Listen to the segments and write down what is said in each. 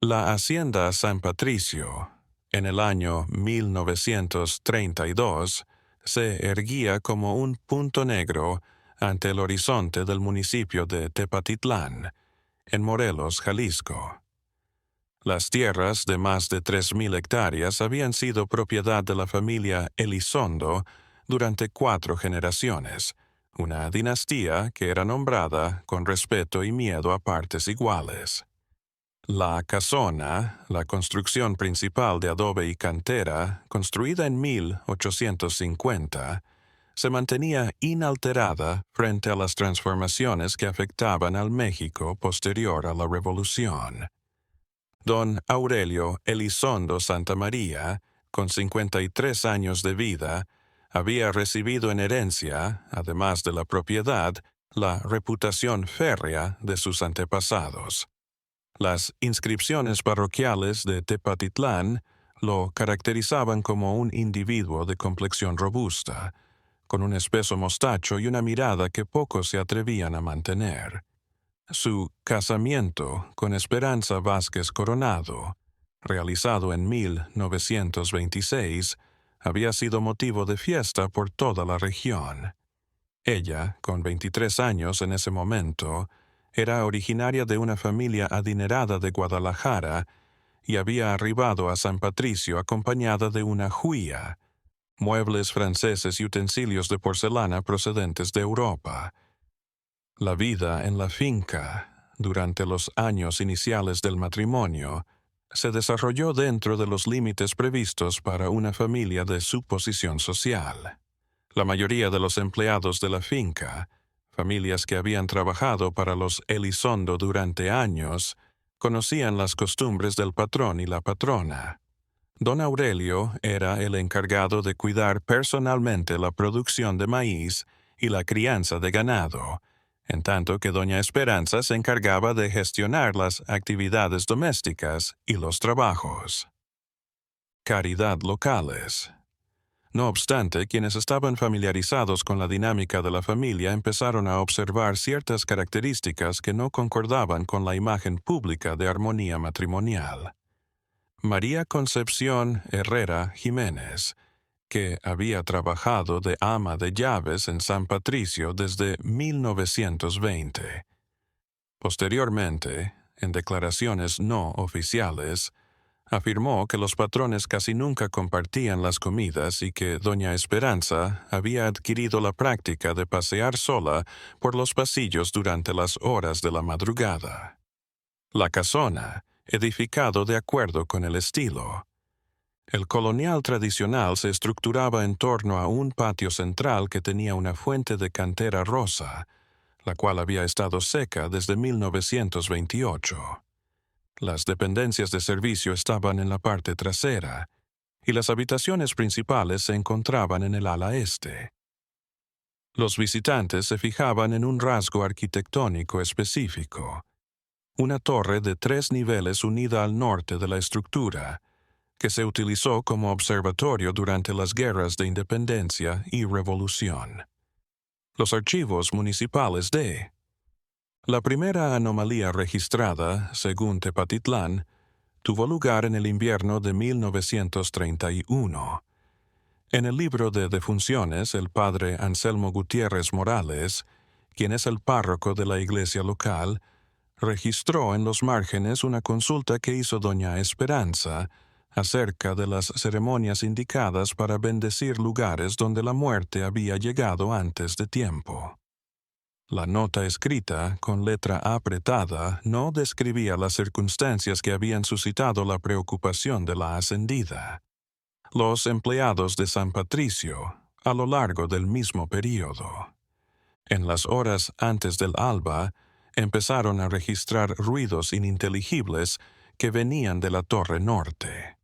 La hacienda San Patricio, en el año 1932, se erguía como un punto negro ante el horizonte del municipio de Tepatitlán, en Morelos, Jalisco. Las tierras de más de 3,000 hectáreas habían sido propiedad de la familia Elizondo durante 4 generaciones, una dinastía que era nombrada con respeto y miedo a partes iguales. La casona, la construcción principal de adobe y cantera, construida en 1850, se mantenía inalterada frente a las transformaciones que afectaban al México posterior a la Revolución. Don Aurelio Elizondo Santamaría, con 53 años de vida, había recibido en herencia, además de la propiedad, la reputación férrea de sus antepasados. Las inscripciones parroquiales de Tepatitlán lo caracterizaban como un individuo de complexión robusta, con un espeso mostacho y una mirada que pocos se atrevían a mantener. Su casamiento con Esperanza Vázquez Coronado, realizado en 1926, había sido motivo de fiesta por toda la región. Ella, con 23 años en ese momento, era originaria de una familia adinerada de Guadalajara y había arribado a San Patricio acompañada de una juía, muebles franceses y utensilios de porcelana procedentes de Europa. La vida en la finca, durante los años iniciales del matrimonio, se desarrolló dentro de los límites previstos para una familia de su posición social. La mayoría de los empleados de la finca, familias que habían trabajado para los Elizondo durante años, conocían las costumbres del patrón y la patrona. Don Aurelio era el encargado de cuidar personalmente la producción de maíz y la crianza de ganado, en tanto que doña Esperanza se encargaba de gestionar las actividades domésticas y los trabajos. Caridad locales. No obstante, quienes estaban familiarizados con la dinámica de la familia empezaron a observar ciertas características que no concordaban con la imagen pública de armonía matrimonial. María Concepción Herrera Jiménez, que había trabajado de ama de llaves en San Patricio desde 1920. Posteriormente, en declaraciones no oficiales, afirmó que los patrones casi nunca compartían las comidas y que doña Esperanza había adquirido la práctica de pasear sola por los pasillos durante las horas de la madrugada. La casona, edificado de acuerdo con el estilo. El colonial tradicional se estructuraba en torno a un patio central que tenía una fuente de cantera rosa, la cual había estado seca desde 1928. Las dependencias de servicio estaban en la parte trasera, y las habitaciones principales se encontraban en el ala este. Los visitantes se fijaban en un rasgo arquitectónico específico, una torre de 3 niveles unida al norte de la estructura, que se utilizó como observatorio durante las guerras de independencia y revolución. Los archivos municipales de la primera anomalía registrada, según Tepatitlán, tuvo lugar en el invierno de 1931. En el libro de defunciones, el padre Anselmo Gutiérrez Morales, quien es el párroco de la iglesia local, registró en los márgenes una consulta que hizo doña Esperanza acerca de las ceremonias indicadas para bendecir lugares donde la muerte había llegado antes de tiempo. La nota escrita, con letra apretada, no describía las circunstancias que habían suscitado la preocupación de la ascendida. Los empleados de San Patricio, a lo largo del mismo período. En las horas antes del alba, empezaron a registrar ruidos ininteligibles que venían de la torre norte.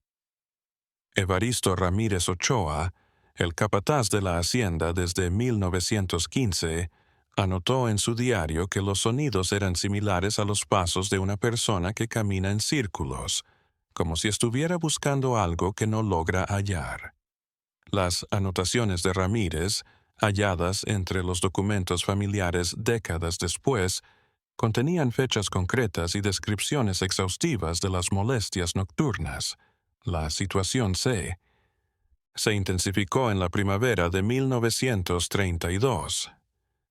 Evaristo Ramírez Ochoa, el capataz de la hacienda desde 1915, anotó en su diario que los sonidos eran similares a los pasos de una persona que camina en círculos, como si estuviera buscando algo que no logra hallar. Las anotaciones de Ramírez, halladas entre los documentos familiares décadas después, Contenían fechas concretas y descripciones exhaustivas de las molestias nocturnas. La situación se intensificó en la primavera de 1932.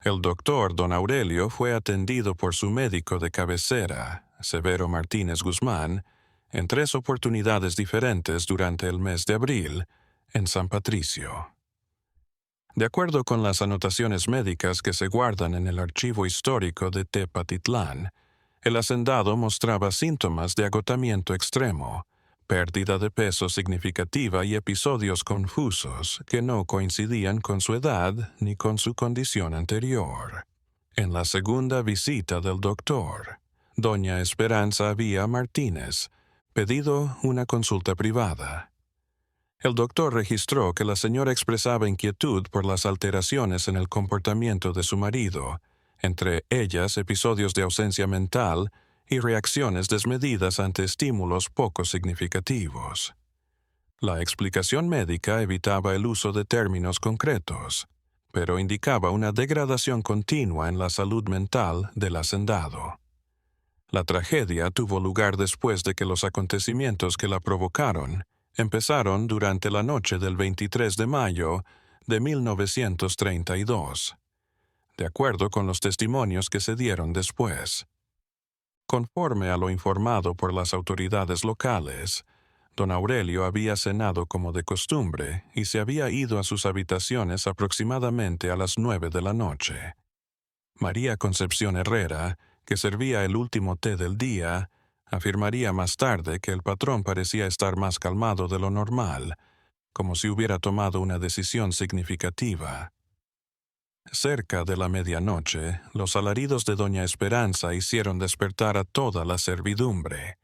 El doctor don Aurelio fue atendido por su médico de cabecera, Severo Martínez Guzmán, en 3 oportunidades diferentes durante el mes de abril, en San Patricio. De acuerdo con las anotaciones médicas que se guardan en el archivo histórico de Tepatitlán, el hacendado mostraba síntomas de agotamiento extremo, pérdida de peso significativa y episodios confusos que no coincidían con su edad ni con su condición anterior. En la segunda visita del doctor, doña Esperanza Vía Martínez pedido una consulta privada. El doctor registró que la señora expresaba inquietud por las alteraciones en el comportamiento de su marido, entre ellas episodios de ausencia mental y reacciones desmedidas ante estímulos poco significativos. La explicación médica evitaba el uso de términos concretos, pero indicaba una degradación continua en la salud mental del hacendado. La tragedia tuvo lugar después de que los acontecimientos que la provocaron empezaron durante la noche del 23 de mayo de 1932, de acuerdo con los testimonios que se dieron después. Conforme a lo informado por las autoridades locales, don Aurelio había cenado como de costumbre y se había ido a sus habitaciones aproximadamente a las 9 de la noche. María Concepción Herrera, que servía el último té del día, afirmaría más tarde que el patrón parecía estar más calmado de lo normal, como si hubiera tomado una decisión significativa. Cerca de la medianoche, los alaridos de doña Esperanza hicieron despertar a toda la servidumbre.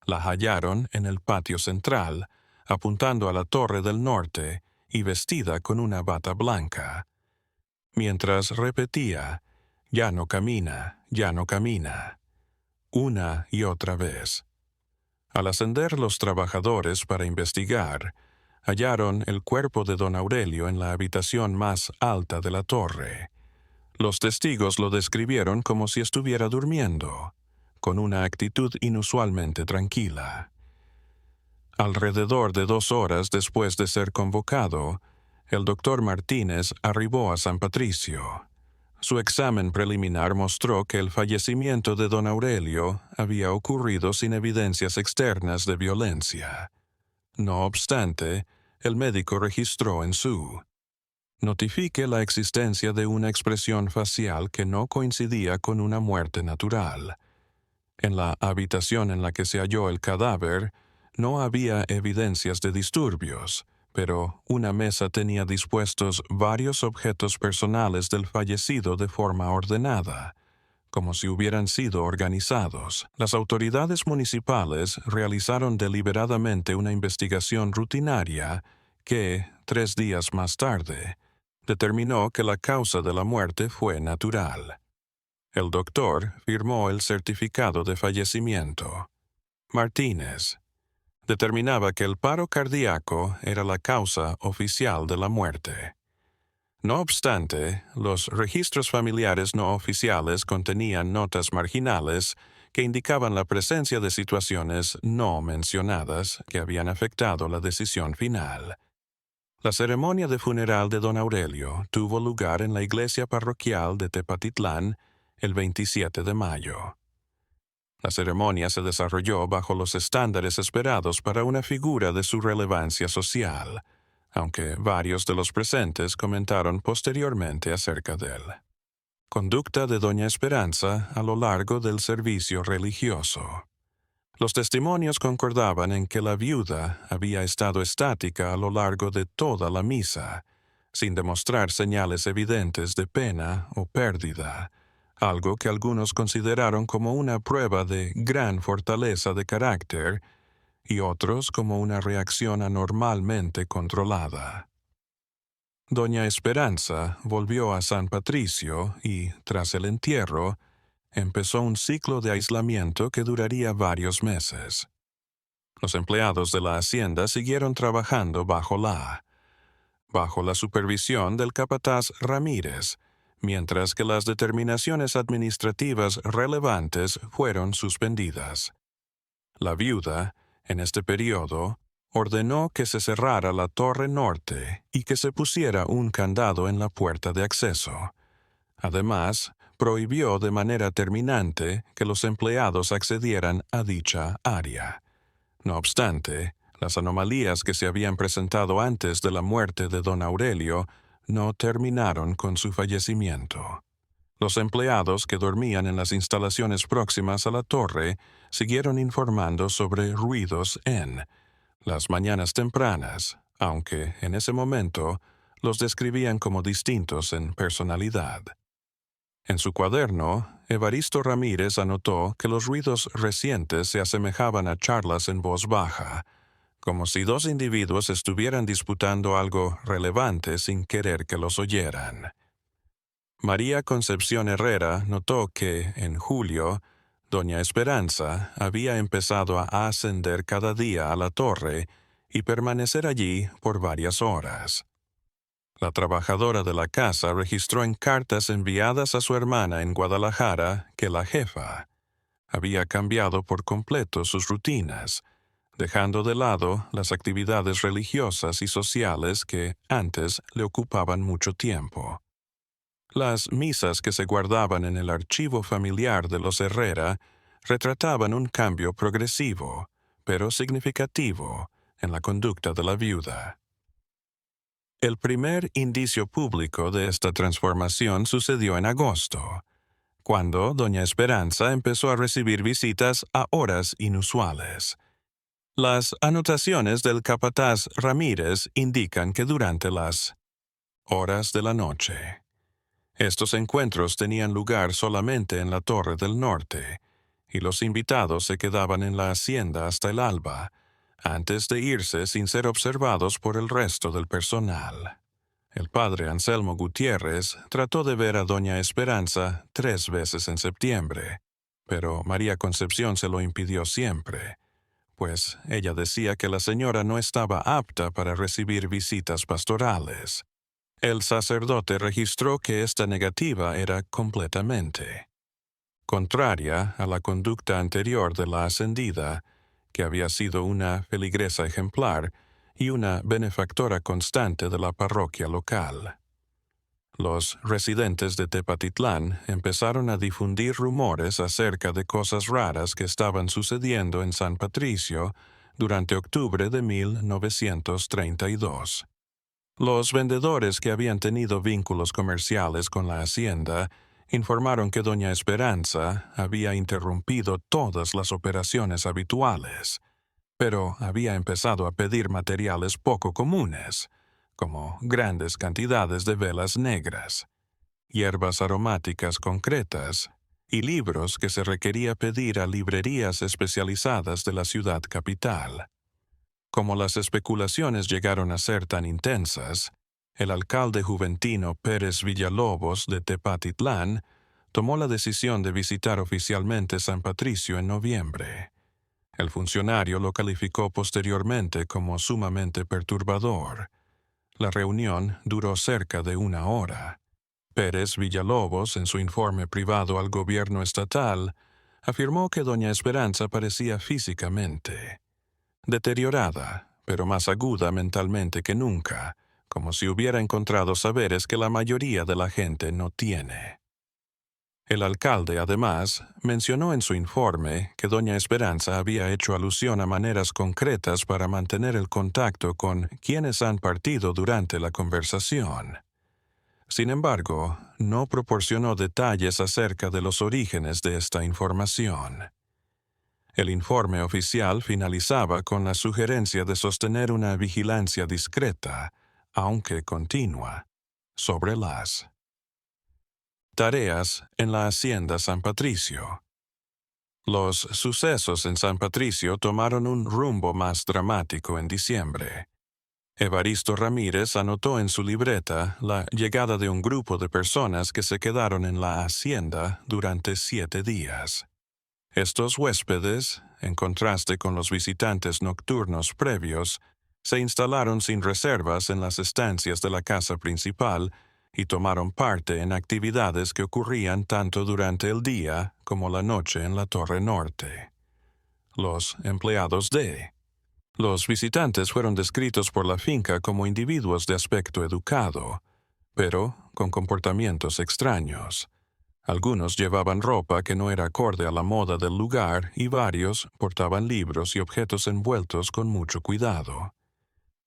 La hallaron en el patio central, apuntando a la torre del norte y vestida con una bata blanca, mientras repetía: «Ya no camina, ya no camina», una y otra vez. Al ascender los trabajadores para investigar, hallaron el cuerpo de don Aurelio en la habitación más alta de la torre. Los testigos lo describieron como si estuviera durmiendo, con una actitud inusualmente tranquila. Alrededor de 2 horas después de ser convocado, el doctor Martínez arribó a San Patricio. Su examen preliminar mostró que el fallecimiento de don Aurelio había ocurrido sin evidencias externas de violencia. No obstante, el médico registró en su notifique la existencia de una expresión facial que no coincidía con una muerte natural. En la habitación en la que se halló el cadáver, no había evidencias de disturbios, pero una mesa tenía dispuestos varios objetos personales del fallecido de forma ordenada, como si hubieran sido organizados. Las autoridades municipales realizaron deliberadamente una investigación rutinaria que, 3 días más tarde, determinó que la causa de la muerte fue natural. El doctor firmó el certificado de fallecimiento. Martínez determinaba que el paro cardíaco era la causa oficial de la muerte. No obstante, los registros familiares no oficiales contenían notas marginales que indicaban la presencia de situaciones no mencionadas que habían afectado la decisión final. La ceremonia de funeral de don Aurelio tuvo lugar en la iglesia parroquial de Tepatitlán el 27 de mayo. La ceremonia se desarrolló bajo los estándares esperados para una figura de su relevancia social, aunque varios de los presentes comentaron posteriormente acerca de él. Conducta de doña Esperanza a lo largo del servicio religioso. Los testimonios concordaban en que la viuda había estado estática a lo largo de toda la misa, sin demostrar señales evidentes de pena o pérdida, algo que algunos consideraron como una prueba de gran fortaleza de carácter y otros como una reacción anormalmente controlada. Doña Esperanza volvió a San Patricio y, tras el entierro, empezó un ciclo de aislamiento que duraría varios meses. Los empleados de la hacienda siguieron trabajando bajo la supervisión del capataz Ramírez, mientras que las determinaciones administrativas relevantes fueron suspendidas. La viuda, en este periodo, ordenó que se cerrara la torre norte y que se pusiera un candado en la puerta de acceso. Además, prohibió de manera terminante que los empleados accedieran a dicha área. No obstante, las anomalías que se habían presentado antes de la muerte de don Aurelio no terminaron con su fallecimiento. Los empleados que dormían en las instalaciones próximas a la torre siguieron informando sobre ruidos en las mañanas tempranas, aunque en ese momento los describían como distintos en personalidad. En su cuaderno, Evaristo Ramírez anotó que los ruidos recientes se asemejaban a charlas en voz baja, como si dos individuos estuvieran disputando algo relevante sin querer que los oyeran. María Concepción Herrera notó que, en julio, doña Esperanza había empezado a ascender cada día a la torre y permanecer allí por varias horas. La trabajadora de la casa registró en cartas enviadas a su hermana en Guadalajara que la jefa había cambiado por completo sus rutinas, dejando de lado las actividades religiosas y sociales que antes le ocupaban mucho tiempo. Las misas que se guardaban en el archivo familiar de los Herrera retrataban un cambio progresivo, pero significativo, en la conducta de la viuda. El primer indicio público de esta transformación sucedió en agosto, cuando doña Esperanza empezó a recibir visitas a horas inusuales. Las anotaciones del capataz Ramírez indican que durante las horas de la noche. Estos encuentros tenían lugar solamente en la Torre del Norte, y los invitados se quedaban en la hacienda hasta el alba, antes de irse sin ser observados por el resto del personal. El padre Anselmo Gutiérrez trató de ver a doña Esperanza 3 veces en septiembre, pero María Concepción se lo impidió siempre, pues ella decía que la señora no estaba apta para recibir visitas pastorales. El sacerdote registró que esta negativa era completamente contraria a la conducta anterior de la ascendida, que había sido una feligresa ejemplar y una benefactora constante de la parroquia local. Los residentes de Tepatitlán empezaron a difundir rumores acerca de cosas raras que estaban sucediendo en San Patricio durante octubre de 1932. Los vendedores que habían tenido vínculos comerciales con la hacienda informaron que doña Esperanza había interrumpido todas las operaciones habituales, pero había empezado a pedir materiales poco comunes, como grandes cantidades de velas negras, hierbas aromáticas concretas y libros que se requería pedir a librerías especializadas de la ciudad capital. Como las especulaciones llegaron a ser tan intensas, el alcalde juventino Pérez Villalobos de Tepatitlán tomó la decisión de visitar oficialmente San Patricio en noviembre. El funcionario lo calificó posteriormente como sumamente perturbador. La reunión duró cerca de 1 hora. Pérez Villalobos, en su informe privado al gobierno estatal, afirmó que doña Esperanza parecía físicamente deteriorada, pero más aguda mentalmente que nunca, como si hubiera encontrado saberes que la mayoría de la gente no tiene. El alcalde, además, mencionó en su informe que doña Esperanza había hecho alusión a maneras concretas para mantener el contacto con quienes han partido durante la conversación. Sin embargo, no proporcionó detalles acerca de los orígenes de esta información. El informe oficial finalizaba con la sugerencia de sostener una vigilancia discreta, aunque continua, sobre las tareas en la hacienda San Patricio. Los sucesos en San Patricio tomaron un rumbo más dramático en diciembre. Evaristo Ramírez anotó en su libreta la llegada de un grupo de personas que se quedaron en la hacienda durante 7 días. Estos huéspedes, en contraste con los visitantes nocturnos previos, se instalaron sin reservas en las estancias de la casa principal y tomaron parte en actividades que ocurrían tanto durante el día como la noche en la Torre Norte. Los empleados de... Los visitantes fueron descritos por la finca como individuos de aspecto educado, pero con comportamientos extraños. Algunos llevaban ropa que no era acorde a la moda del lugar y varios portaban libros y objetos envueltos con mucho cuidado.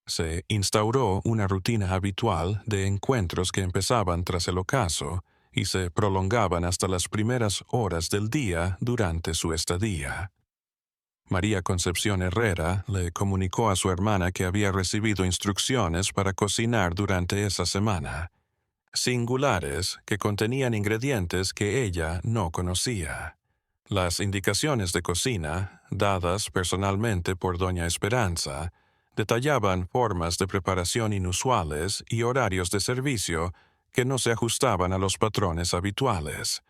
Se instauró una rutina habitual de encuentros que empezaban tras el ocaso y se prolongaban hasta las primeras horas del día durante su estadía. María Concepción Herrera le comunicó a su hermana que había recibido instrucciones para cocinar durante esa semana, singulares que contenían ingredientes que ella no conocía. Las indicaciones de cocina, dadas personalmente por doña Esperanza, detallaban formas de preparación inusuales y horarios de servicio que no se ajustaban a los patrones habituales.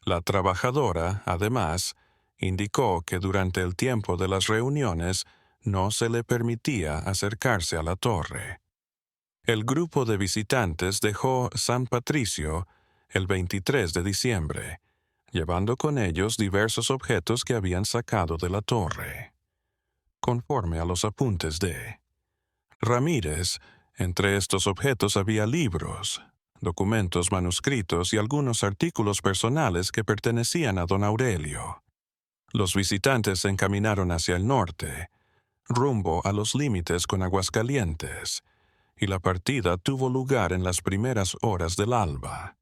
La trabajadora, además, indicó que durante el tiempo de las reuniones no se le permitía acercarse a la torre. El grupo de visitantes dejó San Patricio el 23 de diciembre, llevando con ellos diversos objetos que habían sacado de la torre. Conforme a los apuntes de Ramírez, entre estos objetos había libros, documentos manuscritos y algunos artículos personales que pertenecían a don Aurelio. Los visitantes se encaminaron hacia el norte, rumbo a los límites con Aguascalientes, y la partida tuvo lugar en las primeras horas del alba.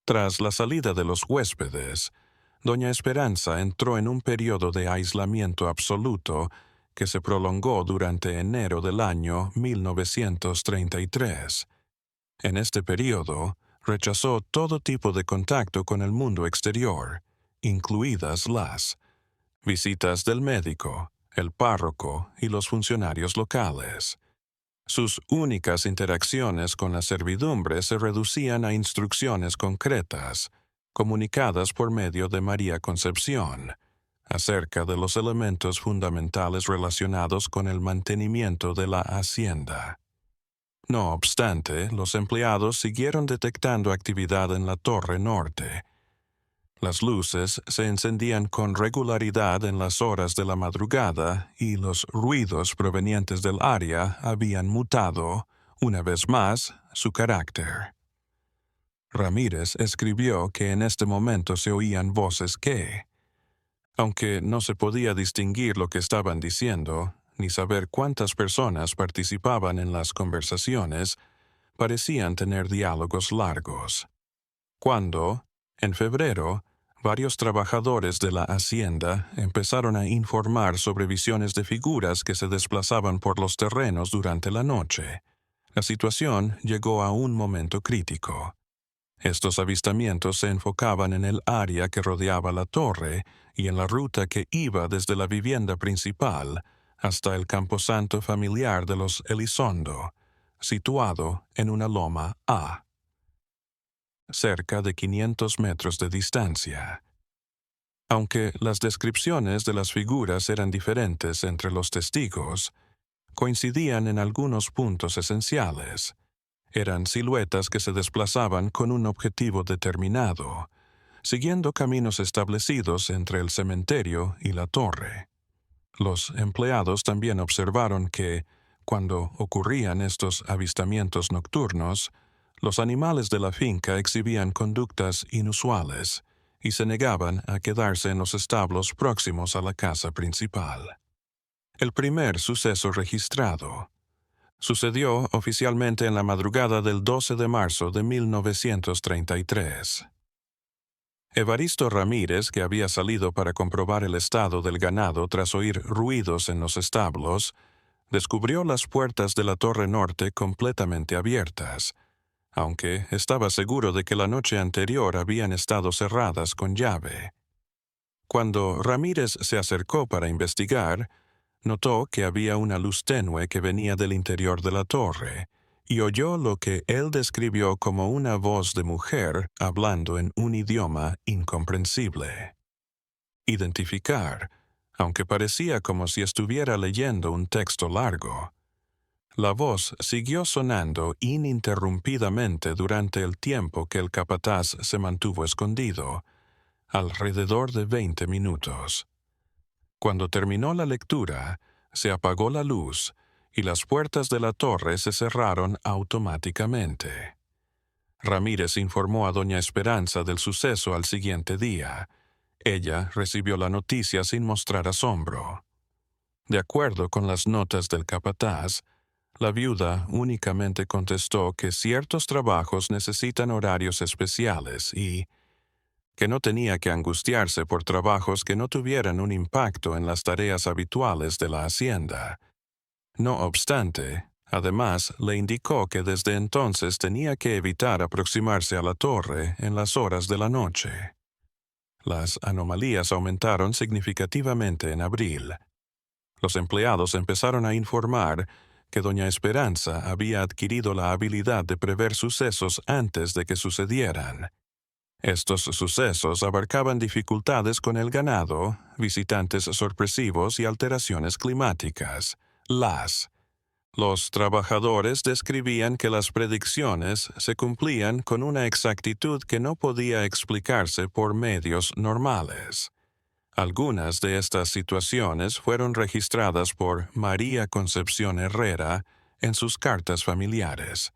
Tras la salida de los huéspedes, doña Esperanza entró en un periodo de aislamiento absoluto que se prolongó durante enero del año 1933. En este periodo, rechazó todo tipo de contacto con el mundo exterior, incluidas las visitas del médico, el párroco y los funcionarios locales. Sus únicas interacciones con la servidumbre se reducían a instrucciones concretas, comunicadas por medio de María Concepción, acerca de los elementos fundamentales relacionados con el mantenimiento de la hacienda. No obstante, los empleados siguieron detectando actividad en la Torre Norte. Las luces se encendían con regularidad en las horas de la madrugada y los ruidos provenientes del área habían mutado, una vez más, su carácter. Ramírez escribió que en este momento se oían voces que, aunque no se podía distinguir lo que estaban diciendo, ni saber cuántas personas participaban en las conversaciones, parecían tener diálogos largos. Cuando, en febrero, varios trabajadores de la hacienda empezaron a informar sobre visiones de figuras que se desplazaban por los terrenos durante la noche, la situación llegó a un momento crítico. Estos avistamientos se enfocaban en el área que rodeaba la torre y en la ruta que iba desde la vivienda principal hasta el camposanto familiar de los Elizondo, situado en una loma A, cerca de 500 metros de distancia. Aunque las descripciones de las figuras eran diferentes entre los testigos, coincidían en algunos puntos esenciales. Eran siluetas que se desplazaban con un objetivo determinado, siguiendo caminos establecidos entre el cementerio y la torre. Los empleados también observaron que, cuando ocurrían estos avistamientos nocturnos, los animales de la finca exhibían conductas inusuales y se negaban a quedarse en los establos próximos a la casa principal. El primer suceso registrado sucedió oficialmente en la madrugada del 12 de marzo de 1933. Evaristo Ramírez, que había salido para comprobar el estado del ganado tras oír ruidos en los establos, descubrió las puertas de la Torre Norte completamente abiertas, aunque estaba seguro de que la noche anterior habían estado cerradas con llave. Cuando Ramírez se acercó para investigar, notó que había una luz tenue que venía del interior de la torre, y oyó lo que él describió como una voz de mujer hablando en un idioma incomprensible. Identificar, aunque parecía como si estuviera leyendo un texto largo. La voz siguió sonando ininterrumpidamente durante el tiempo que el capataz se mantuvo escondido, alrededor de 20 minutos. Cuando terminó la lectura, se apagó la luz y las puertas de la torre se cerraron automáticamente. Ramírez informó a doña Esperanza del suceso al siguiente día. Ella recibió la noticia sin mostrar asombro. De acuerdo con las notas del capataz, la viuda únicamente contestó que ciertos trabajos necesitan horarios especiales y que no tenía que angustiarse por trabajos que no tuvieran un impacto en las tareas habituales de la hacienda. No obstante, además le indicó que desde entonces tenía que evitar aproximarse a la torre en las horas de la noche. Las anomalías aumentaron significativamente en abril. Los empleados empezaron a informar que doña Esperanza había adquirido la habilidad de prever sucesos antes de que sucedieran. Estos sucesos abarcaban dificultades con el ganado, visitantes sorpresivos y alteraciones climáticas. Los trabajadores describían que las predicciones se cumplían con una exactitud que no podía explicarse por medios normales. Algunas de estas situaciones fueron registradas por María Concepción Herrera en sus cartas familiares.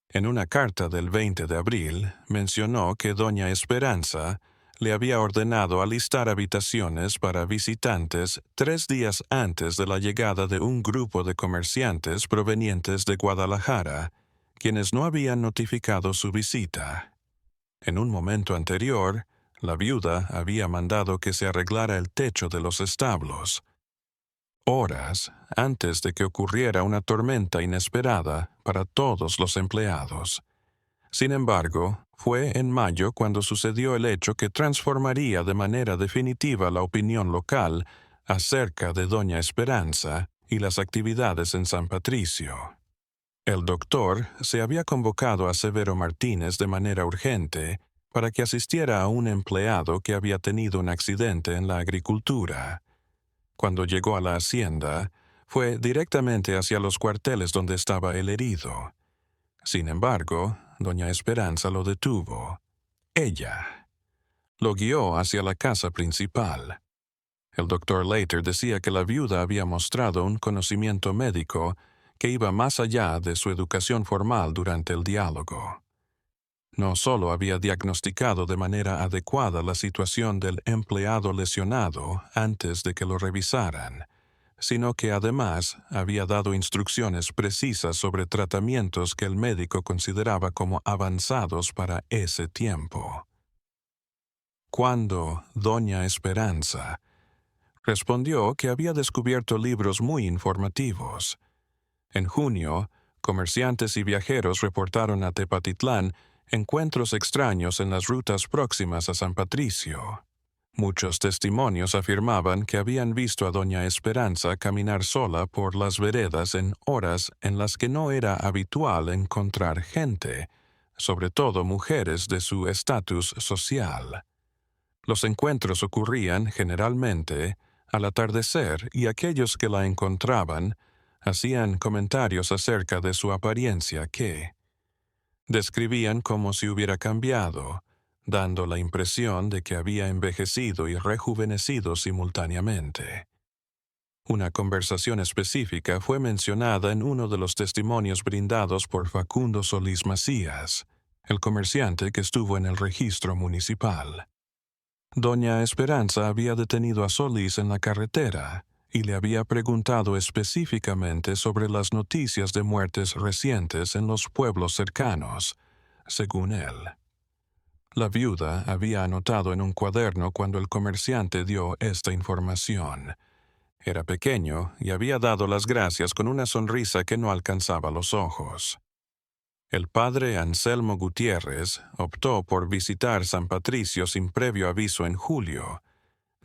En una carta del 20 de abril mencionó que doña Esperanza le había ordenado alistar habitaciones para visitantes 3 días antes de la llegada de un grupo de comerciantes provenientes de Guadalajara, quienes no habían notificado su visita. En un momento anterior, la viuda había mandado que se arreglara el techo de los establos, horas antes de que ocurriera una tormenta inesperada para todos los empleados. Sin embargo, fue en mayo cuando sucedió el hecho que transformaría de manera definitiva la opinión local acerca de doña Esperanza y las actividades en San Patricio. El doctor se había convocado a Severo Martínez de manera urgente para que asistiera a un empleado que había tenido un accidente en la agricultura. Cuando llegó a la hacienda, fue directamente hacia los cuarteles donde estaba el herido. Sin embargo, doña Esperanza lo detuvo. Ella lo guió hacia la casa principal. El doctor Later decía que la viuda había mostrado un conocimiento médico que iba más allá de su educación formal durante el diálogo. No solo había diagnosticado de manera adecuada la situación del empleado lesionado antes de que lo revisaran, sino que además había dado instrucciones precisas sobre tratamientos que el médico consideraba como avanzados para ese tiempo. Cuando doña Esperanza respondió que había descubierto libros muy informativos. En junio, comerciantes y viajeros reportaron a Tepatitlán encuentros extraños en las rutas próximas a San Patricio. Muchos testimonios afirmaban que habían visto a doña Esperanza caminar sola por las veredas en horas en las que no era habitual encontrar gente, sobre todo mujeres de su estatus social. Los encuentros ocurrían, generalmente, al atardecer y aquellos que la encontraban hacían comentarios acerca de su apariencia que describían como si hubiera cambiado, dando la impresión de que había envejecido y rejuvenecido simultáneamente. Una conversación específica fue mencionada en uno de los testimonios brindados por Facundo Solís Macías, el comerciante que estuvo en el registro municipal. Doña Esperanza había detenido a Solís en la carretera y le había preguntado específicamente sobre las noticias de muertes recientes en los pueblos cercanos, según él. La viuda había anotado en un cuaderno cuando el comerciante dio esta información. Era pequeño y había dado las gracias con una sonrisa que no alcanzaba los ojos. El padre Anselmo Gutiérrez optó por visitar San Patricio sin previo aviso en julio,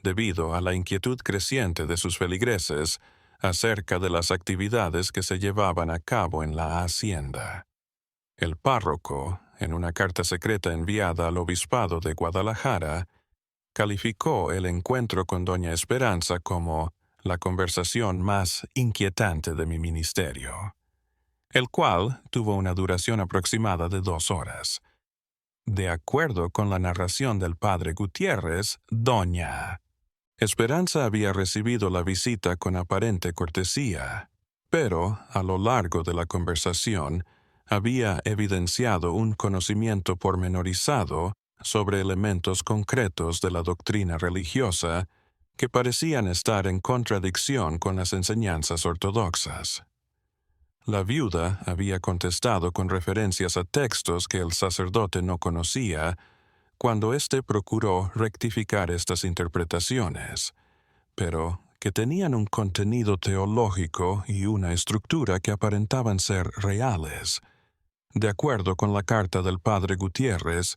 debido a la inquietud creciente de sus feligreses acerca de las actividades que se llevaban a cabo en la hacienda. El párroco, en una carta secreta enviada al obispado de Guadalajara, calificó el encuentro con doña Esperanza como la conversación más inquietante de mi ministerio. el cual tuvo una duración aproximada de 2 horas. De acuerdo con la narración del padre Gutiérrez, doña Esperanza había recibido la visita con aparente cortesía, pero a lo largo de la conversación había evidenciado un conocimiento pormenorizado sobre elementos concretos de la doctrina religiosa que parecían estar en contradicción con las enseñanzas ortodoxas. La viuda había contestado con referencias a textos que el sacerdote no conocía, cuando éste procuró rectificar estas interpretaciones, pero que tenían un contenido teológico y una estructura que aparentaban ser reales. De acuerdo con la carta del padre Gutiérrez,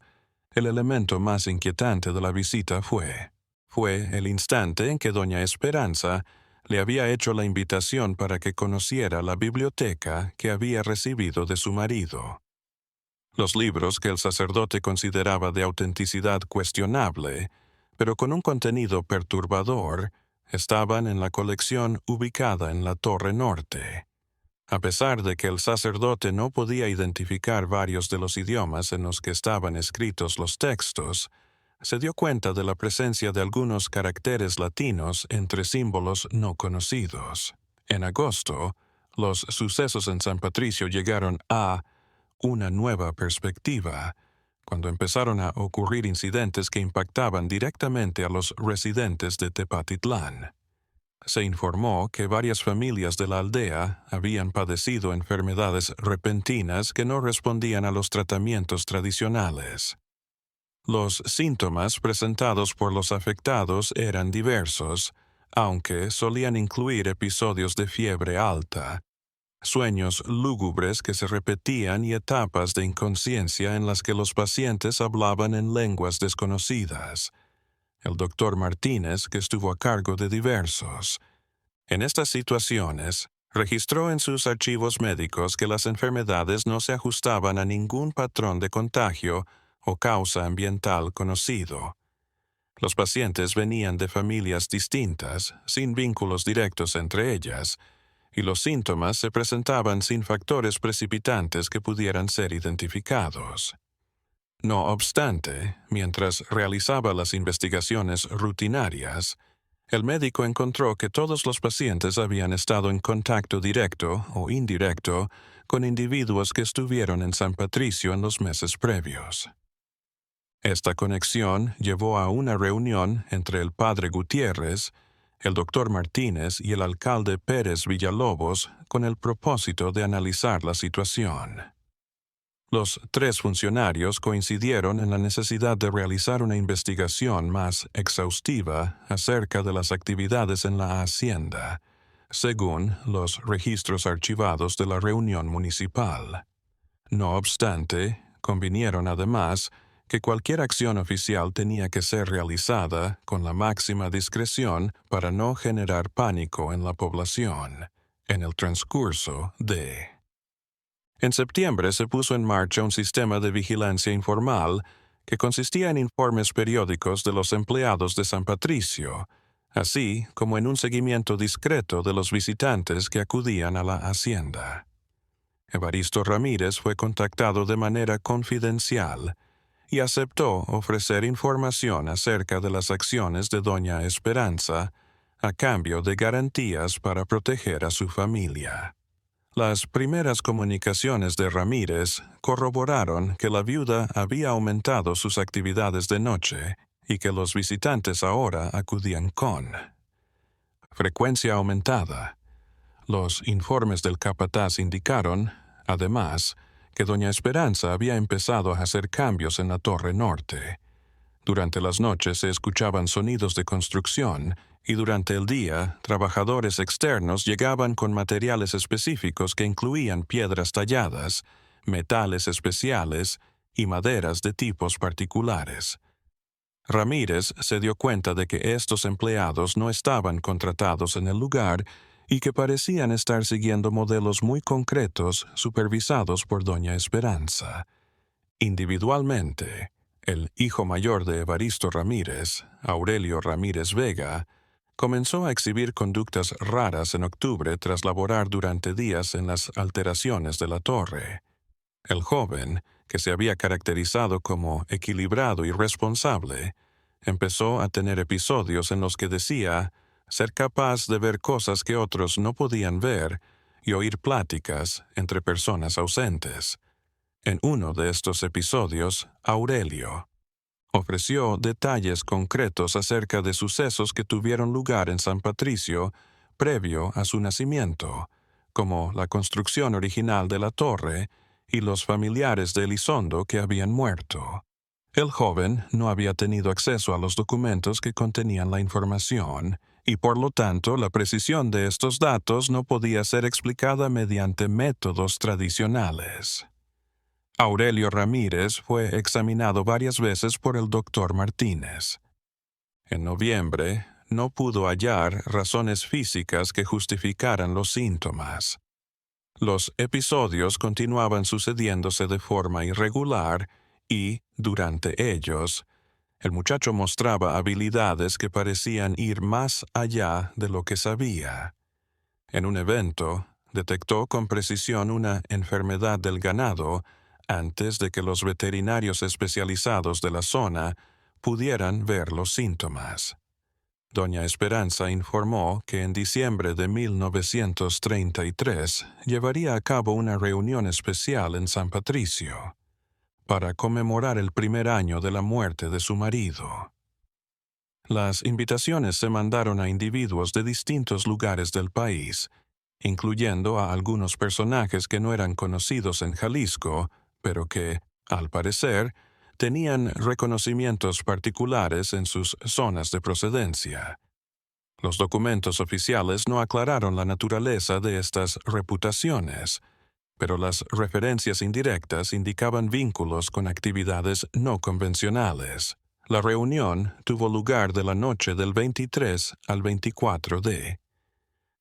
el elemento más inquietante de la visita fue el instante en que doña Esperanza le había hecho la invitación para que conociera la biblioteca que había recibido de su marido. Los libros que el sacerdote consideraba de autenticidad cuestionable, pero con un contenido perturbador, estaban en la colección ubicada en la Torre Norte. A pesar de que el sacerdote no podía identificar varios de los idiomas en los que estaban escritos los textos, se dio cuenta de la presencia de algunos caracteres latinos entre símbolos no conocidos. En agosto, los sucesos en San Patricio llegaron a una nueva perspectiva, cuando empezaron a ocurrir incidentes que impactaban directamente a los residentes de Tepatitlán. Se informó que varias familias de la aldea habían padecido enfermedades repentinas que no respondían a los tratamientos tradicionales. Los síntomas presentados por los afectados eran diversos, aunque solían incluir episodios de fiebre alta, sueños lúgubres que se repetían y etapas de inconsciencia en las que los pacientes hablaban en lenguas desconocidas. El doctor Martínez, que estuvo a cargo de diversos. En estas situaciones, registró en sus archivos médicos que las enfermedades no se ajustaban a ningún patrón de contagio o causa ambiental conocido. Los pacientes venían de familias distintas, sin vínculos directos entre ellas, y los síntomas se presentaban sin factores precipitantes que pudieran ser identificados. No obstante, mientras realizaba las investigaciones rutinarias, el médico encontró que todos los pacientes habían estado en contacto directo o indirecto con individuos que estuvieron en San Patricio en los meses previos. Esta conexión llevó a una reunión entre el padre Gutiérrez, el doctor Martínez y el alcalde Pérez Villalobos con el propósito de analizar la situación. Los 3 funcionarios coincidieron en la necesidad de realizar una investigación más exhaustiva acerca de las actividades en la hacienda, según los registros archivados de la reunión municipal. No obstante, convinieron además que cualquier acción oficial tenía que ser realizada con la máxima discreción para no generar pánico en la población. En el transcurso de En septiembre se puso en marcha un sistema de vigilancia informal que consistía en informes periódicos de los empleados de San Patricio, así como en un seguimiento discreto de los visitantes que acudían a la hacienda. Evaristo Ramírez fue contactado de manera confidencial y aceptó ofrecer información acerca de las acciones de doña Esperanza a cambio de garantías para proteger a su familia. Las primeras comunicaciones de Ramírez corroboraron que la viuda había aumentado sus actividades de noche y que los visitantes ahora acudían con frecuencia aumentada. Los informes del capataz indicaron, además, que doña Esperanza había empezado a hacer cambios en la Torre Norte. Durante las noches se escuchaban sonidos de construcción y durante el día, trabajadores externos llegaban con materiales específicos que incluían piedras talladas, metales especiales y maderas de tipos particulares. Ramírez se dio cuenta de que estos empleados no estaban contratados en el lugar y que parecían estar siguiendo modelos muy concretos supervisados por doña Esperanza. Individualmente, el hijo mayor de Evaristo Ramírez, Aurelio Ramírez Vega, comenzó a exhibir conductas raras en octubre tras laborar durante días en las alteraciones de la torre. El joven, que se había caracterizado como equilibrado y responsable, empezó a tener episodios en los que decía ser capaz de ver cosas que otros no podían ver y oír pláticas entre personas ausentes. En uno de estos episodios, Aurelio ofreció detalles concretos acerca de sucesos que tuvieron lugar en San Patricio previo a su nacimiento, como la construcción original de la torre y los familiares de Elizondo que habían muerto. El joven no había tenido acceso a los documentos que contenían la información, y por lo tanto la precisión de estos datos no podía ser explicada mediante métodos tradicionales. Aurelio Ramírez fue examinado varias veces por el doctor Martínez. En noviembre, no pudo hallar razones físicas que justificaran los síntomas. Los episodios continuaban sucediéndose de forma irregular y, durante ellos, el muchacho mostraba habilidades que parecían ir más allá de lo que sabía. En un evento, detectó con precisión una enfermedad del ganado antes de que los veterinarios especializados de la zona pudieran ver los síntomas. Doña Esperanza informó que en diciembre de 1933 llevaría a cabo una reunión especial en San Patricio para conmemorar el primer año de la muerte de su marido. Las invitaciones se mandaron a individuos de distintos lugares del país, incluyendo a algunos personajes que no eran conocidos en Jalisco, pero que, al parecer, tenían reconocimientos particulares en sus zonas de procedencia. Los documentos oficiales no aclararon la naturaleza de estas reputaciones, pero las referencias indirectas indicaban vínculos con actividades no convencionales. La reunión tuvo lugar de la noche del 23 al 24 de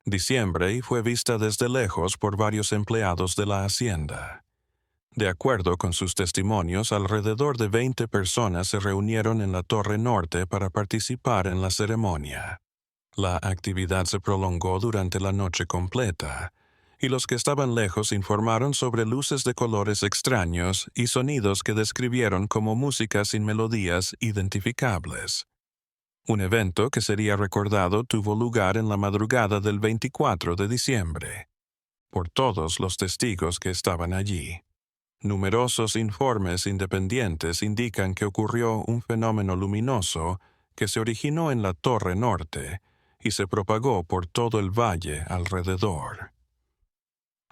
diciembre y fue vista desde lejos por varios empleados de la hacienda. De acuerdo con sus testimonios, alrededor de 20 personas se reunieron en la Torre Norte para participar en la ceremonia. La actividad se prolongó durante la noche completa, y los que estaban lejos informaron sobre luces de colores extraños y sonidos que describieron como música sin melodías identificables. Un evento que sería recordado tuvo lugar en la madrugada del 24 de diciembre, por todos los testigos que estaban allí. Numerosos informes independientes indican que ocurrió un fenómeno luminoso que se originó en la Torre Norte y se propagó por todo el valle alrededor.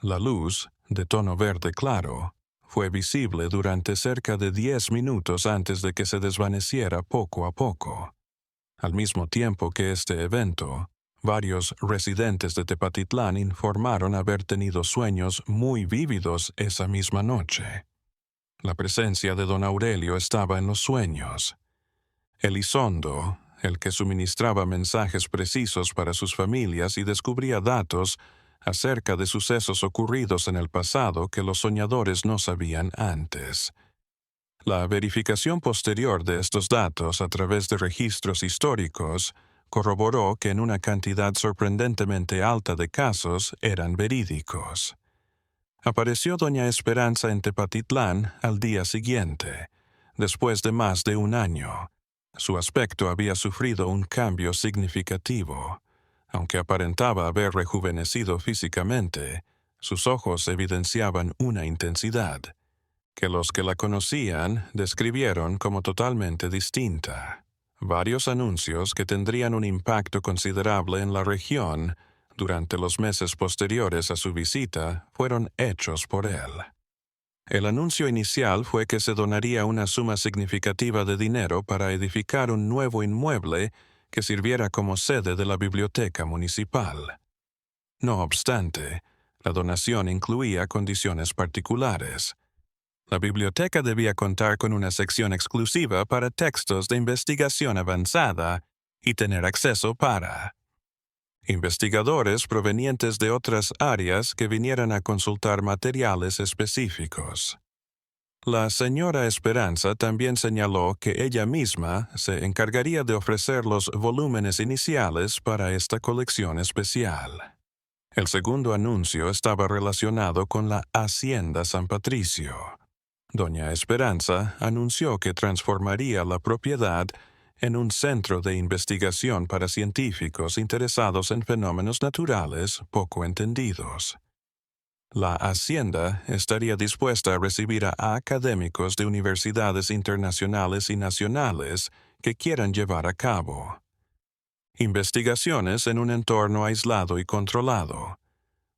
La luz, de tono verde claro, fue visible durante cerca de 10 minutos antes de que se desvaneciera poco a poco. Al mismo tiempo que este evento, varios residentes de Tepatitlán informaron haber tenido sueños muy vívidos esa misma noche. La presencia de don Aurelio estaba en los sueños. Elizondo, el que suministraba mensajes precisos para sus familias y descubría datos acerca de sucesos ocurridos en el pasado que los soñadores no sabían antes. La verificación posterior de estos datos a través de registros históricos corroboró que en una cantidad sorprendentemente alta de casos eran verídicos. Apareció doña Esperanza en Tepatitlán al día siguiente, después de más de un año. Su aspecto había sufrido un cambio significativo. Aunque aparentaba haber rejuvenecido físicamente, sus ojos evidenciaban una intensidad que los que la conocían describieron como totalmente distinta. Varios anuncios que tendrían un impacto considerable en la región durante los meses posteriores a su visita fueron hechos por él. El anuncio inicial fue que se donaría una suma significativa de dinero para edificar un nuevo inmueble que sirviera como sede de la biblioteca municipal. No obstante, la donación incluía condiciones particulares. La biblioteca debía contar con una sección exclusiva para textos de investigación avanzada y tener acceso para investigadores provenientes de otras áreas que vinieran a consultar materiales específicos. La señora Esperanza también señaló que ella misma se encargaría de ofrecer los volúmenes iniciales para esta colección especial. El segundo anuncio estaba relacionado con la Hacienda San Patricio. Doña Esperanza anunció que transformaría la propiedad en un centro de investigación para científicos interesados en fenómenos naturales poco entendidos. La hacienda estaría dispuesta a recibir a académicos de universidades internacionales y nacionales que quieran llevar a cabo investigaciones en un entorno aislado y controlado.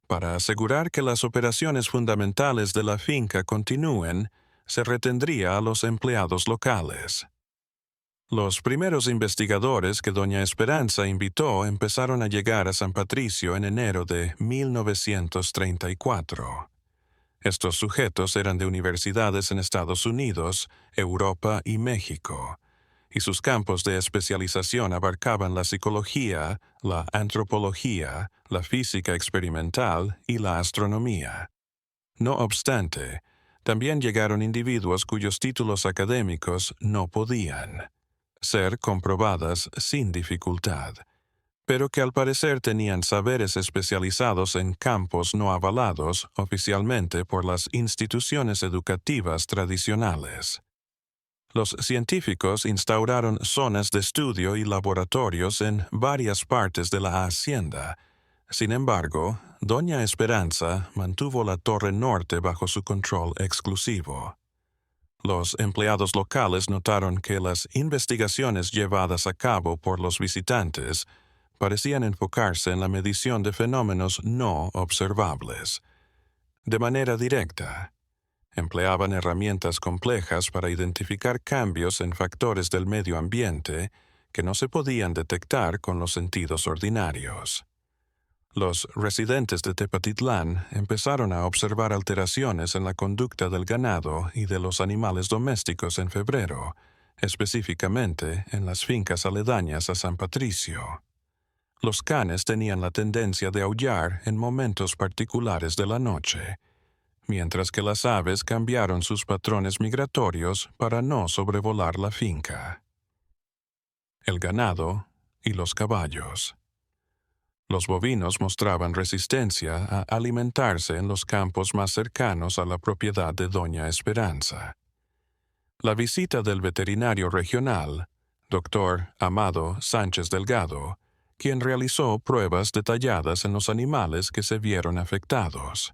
Para asegurar que las operaciones fundamentales de la finca continúen, se retendría a los empleados locales. Los primeros investigadores que doña Esperanza invitó empezaron a llegar a San Patricio en enero de 1934. Estos sujetos eran de universidades en Estados Unidos, Europa y México, y sus campos de especialización abarcaban la psicología, la antropología, la física experimental y la astronomía. No obstante, también llegaron individuos cuyos títulos académicos no podían ser comprobadas sin dificultad, pero que al parecer tenían saberes especializados en campos no avalados oficialmente por las instituciones educativas tradicionales. Los científicos instauraron zonas de estudio y laboratorios en varias partes de la hacienda. Sin embargo, doña Esperanza mantuvo la torre norte bajo su control exclusivo. Los empleados locales notaron que las investigaciones llevadas a cabo por los visitantes parecían enfocarse en la medición de fenómenos no observables. De manera directa, empleaban herramientas complejas para identificar cambios en factores del medio ambiente que no se podían detectar con los sentidos ordinarios. Los residentes de Tepatitlán empezaron a observar alteraciones en la conducta del ganado y de los animales domésticos en febrero, específicamente en las fincas aledañas a San Patricio. Los canes tenían la tendencia de aullar en momentos particulares de la noche, mientras que las aves cambiaron sus patrones migratorios para no sobrevolar la finca. El ganado y los caballos. Los bovinos mostraban resistencia a alimentarse en los campos más cercanos a la propiedad de doña Esperanza. La visita del veterinario regional, Dr. Amado Sánchez Delgado, quien realizó pruebas detalladas en los animales que se vieron afectados.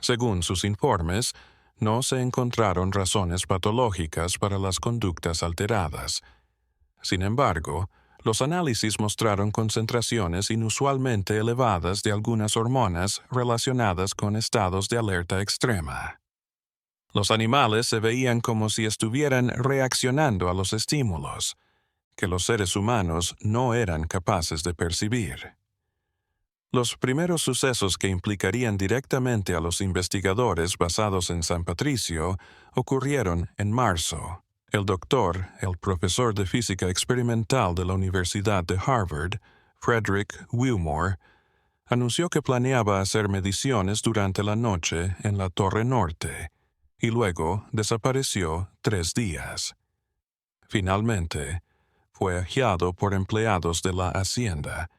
Según sus informes, no se encontraron razones patológicas para las conductas alteradas. Sin embargo, los análisis mostraron concentraciones inusualmente elevadas de algunas hormonas relacionadas con estados de alerta extrema. Los animales se veían como si estuvieran reaccionando a los estímulos, que los seres humanos no eran capaces de percibir. Los primeros sucesos que implicarían directamente a los investigadores basados en San Patricio ocurrieron en marzo. El profesor de física experimental de la Universidad de Harvard, Frederick Wilmore, anunció que planeaba hacer mediciones durante la noche en la Torre Norte, y luego desapareció 3 días. Finalmente, fue hallado por empleados de la hacienda,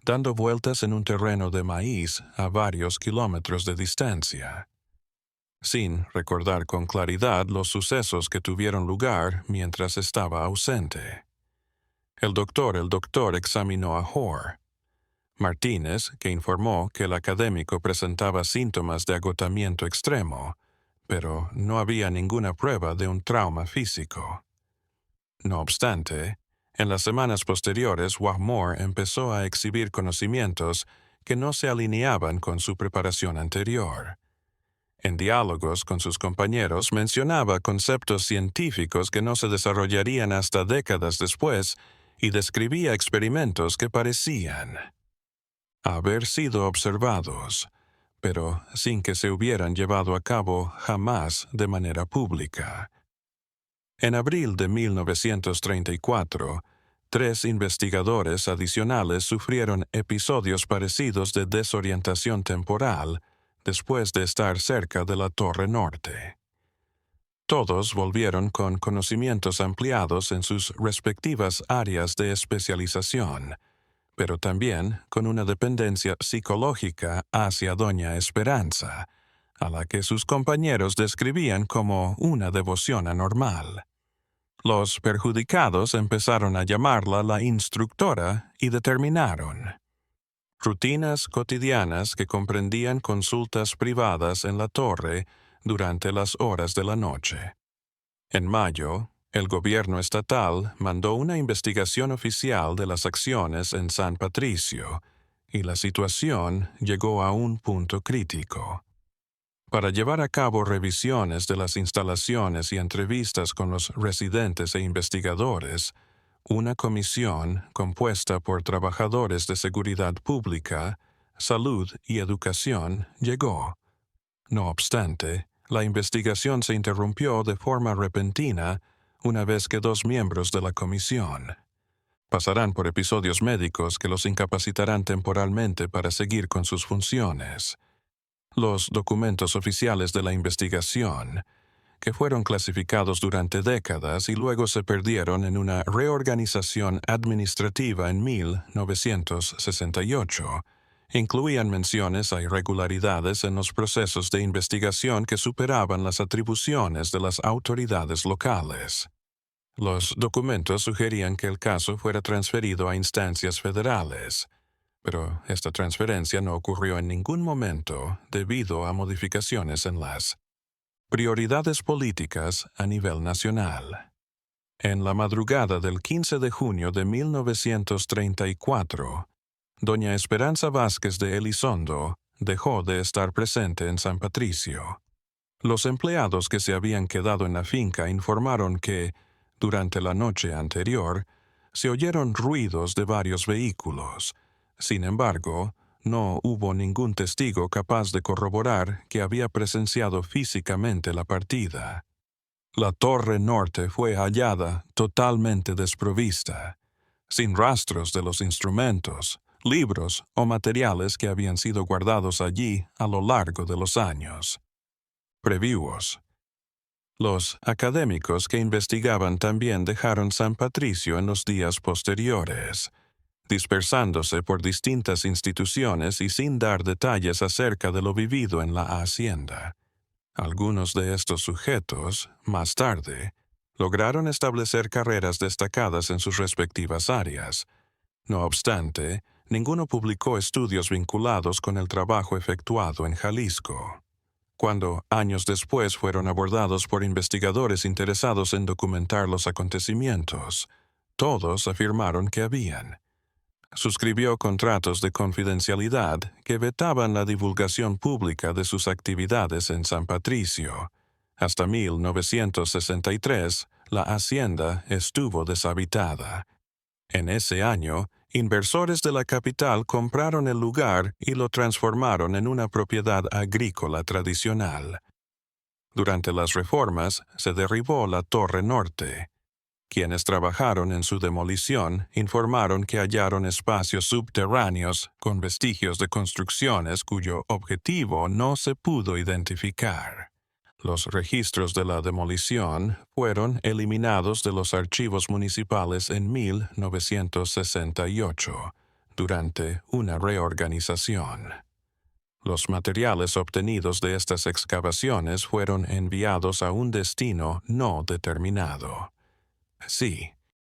dando vueltas en un terreno de maíz a varios kilómetros de distancia, sin recordar con claridad los sucesos que tuvieron lugar mientras estaba ausente. El doctor examinó a Hoare. Martínez, que informó que el académico presentaba síntomas de agotamiento extremo, pero no había ninguna prueba de un trauma físico. No obstante, en las semanas posteriores, Wahmore empezó a exhibir conocimientos que no se alineaban con su preparación anterior. En diálogos con sus compañeros mencionaba conceptos científicos que no se desarrollarían hasta décadas después y describía experimentos que parecían haber sido observados, pero sin que se hubieran llevado a cabo jamás de manera pública. En abril de 1934, 3 investigadores adicionales sufrieron episodios parecidos de desorientación temporal después de estar cerca de la Torre Norte. Todos volvieron con conocimientos ampliados en sus respectivas áreas de especialización, pero también con una dependencia psicológica hacia Doña Esperanza, a la que sus compañeros describían como una devoción anormal. Los perjudicados empezaron a llamarla la instructora y determinaron rutinas cotidianas que comprendían consultas privadas en la torre durante las horas de la noche. En mayo, el gobierno estatal mandó una investigación oficial de las acciones en San Patricio, y la situación llegó a un punto crítico. Para llevar a cabo revisiones de las instalaciones y entrevistas con los residentes e investigadores, una comisión compuesta por trabajadores de seguridad pública, salud y educación llegó. No obstante, la investigación se interrumpió de forma repentina una vez que 2 miembros de la comisión pasarán por episodios médicos que los incapacitarán temporalmente para seguir con sus funciones. Los documentos oficiales de la investigación, que fueron clasificados durante décadas y luego se perdieron en una reorganización administrativa en 1968, incluían menciones a irregularidades en los procesos de investigación que superaban las atribuciones de las autoridades locales. Los documentos sugerían que el caso fuera transferido a instancias federales, pero esta transferencia no ocurrió en ningún momento debido a modificaciones en las prioridades políticas a nivel nacional. En la madrugada del 15 de junio de 1934, Doña Esperanza Vázquez de Elizondo dejó de estar presente en San Patricio. Los empleados que se habían quedado en la finca informaron que, durante la noche anterior, se oyeron ruidos de varios vehículos. Sin embargo, no hubo ningún testigo capaz de corroborar que había presenciado físicamente la partida. La torre norte fue hallada totalmente desprovista, sin rastros de los instrumentos, libros o materiales que habían sido guardados allí a lo largo de los años. Previews. Los académicos que investigaban también dejaron San Patricio en los días posteriores, dispersándose por distintas instituciones y sin dar detalles acerca de lo vivido en la hacienda. Algunos de estos sujetos, más tarde, lograron establecer carreras destacadas en sus respectivas áreas. No obstante, ninguno publicó estudios vinculados con el trabajo efectuado en Jalisco. Cuando, años después, fueron abordados por investigadores interesados en documentar los acontecimientos, todos afirmaron que habían. Suscribió contratos de confidencialidad que vetaban la divulgación pública de sus actividades en San Patricio. Hasta 1963, la hacienda estuvo deshabitada. En ese año, inversores de la capital compraron el lugar y lo transformaron en una propiedad agrícola tradicional. Durante las reformas, se derribó la Torre Norte. Quienes trabajaron en su demolición informaron que hallaron espacios subterráneos con vestigios de construcciones cuyo objetivo no se pudo identificar. Los registros de la demolición fueron eliminados de los archivos municipales en 1968, durante una reorganización. Los materiales obtenidos de estas excavaciones fueron enviados a un destino no determinado. Sí,